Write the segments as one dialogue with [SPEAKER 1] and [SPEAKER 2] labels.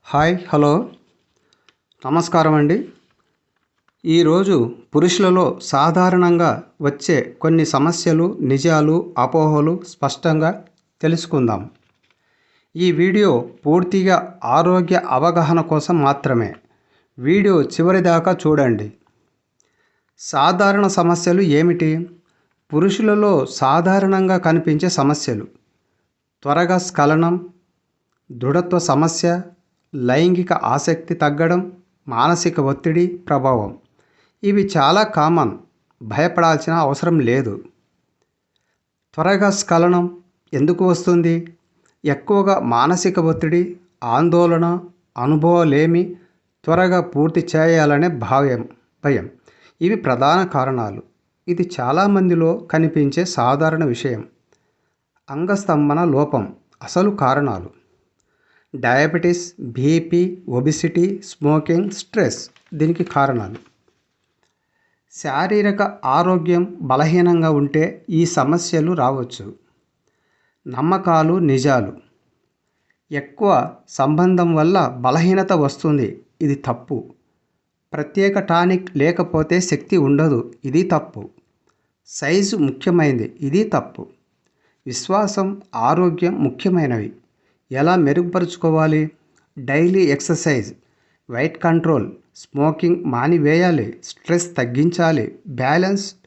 [SPEAKER 1] Hi hello నమస్కారం అండి. ఈరోజు పురుషులలో సాధారణంగా వచ్చే కొన్ని సమస్యలు, నిజాలు, అపోహలు స్పష్టంగా తెలుసుకుందాం. ఈ వీడియో పూర్తిగా ఆరోగ్య అవగాహన కోసం మాత్రమే. వీడియో చివరిదాకా చూడండి. సాధారణ సమస్యలు ఏమిటి? పురుషులలో సాధారణంగా కనిపించే సమస్యలు: త్వరగా స్ఖలనం, దృఢత్వ సమస్య, లైంగిక ఆసక్తి తగ్గడం, మానసిక ఒత్తిడి ప్రభావం. ఇవి చాలా కామన్, భయపడాల్సిన అవసరం లేదు. త్వరగా స్ఖలనం ఎందుకు వస్తుంది? ఎక్కువగా మానసిక ఒత్తిడి, ఆందోళన, అనుభవాలేమి, త్వరగా పూర్తి చేయాలనే భయం ఇవి ప్రధాన కారణాలు. ఇది చాలామందిలో కనిపించే సాధారణ విషయం. అంగస్తంభన లోపం అసలు కారణాలు: diabetes, BP, obesity, smoking, stress దీనికి కారణాలు. శారీరక ఆరోగ్యం బలహీనంగా ఉంటే ఈ సమస్యలు రావచ్చు. నమ్మకాలు, నిజాలు: ఎక్కువ సంబంధం వల్ల బలహీనత వస్తుంది, ఇది తప్పు. ప్రత్యేక టానిక్ లేకపోతే శక్తి ఉండదు, ఇది తప్పు. సైజు ముఖ్యమైనది, ఇది తప్పు. విశ్వాసం, ఆరోగ్యం ముఖ్యమైనవి. ఎలా మెరుగుపరుచుకోవాలి? Daily exercise, weight control, smoking మానివేయాలి, స్ట్రెస్ తగ్గించాలి, బ్యాలెన్స్డ్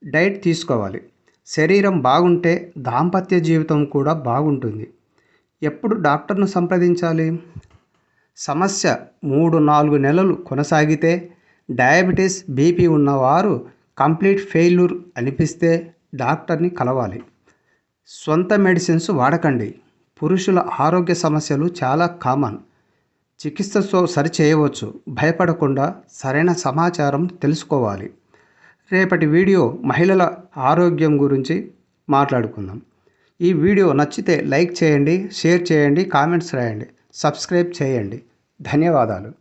[SPEAKER 1] డైట్ తీసుకోవాలి. శరీరం బాగుంటే దాంపత్య జీవితం కూడా బాగుంటుంది. ఎప్పుడు డాక్టర్ను సంప్రదించాలి? సమస్య 3-4 నెలలు కొనసాగితే, డయాబెటీస్, బీపీ ఉన్నవారు కంప్లీట్ ఫెయిల్యూర్ అనిపిస్తే డాక్టర్ని కలవాలి. సొంత మెడిసిన్స్ వాడకండి. పురుషుల ఆరోగ్య సమస్యలు చాలా కామన్, చికిత్సతో సరిచేయవచ్చు. భయపడకుండా సరైన సమాచారం తెలుసుకోవాలి. రేపటి వీడియో మహిళల ఆరోగ్యం గురించి మాట్లాడుకుందాం. ఈ వీడియో నచ్చితే లైక్ చేయండి, షేర్ చేయండి, కామెంట్స్ రాయండి, సబ్స్క్రైబ్ చేయండి. ధన్యవాదాలు.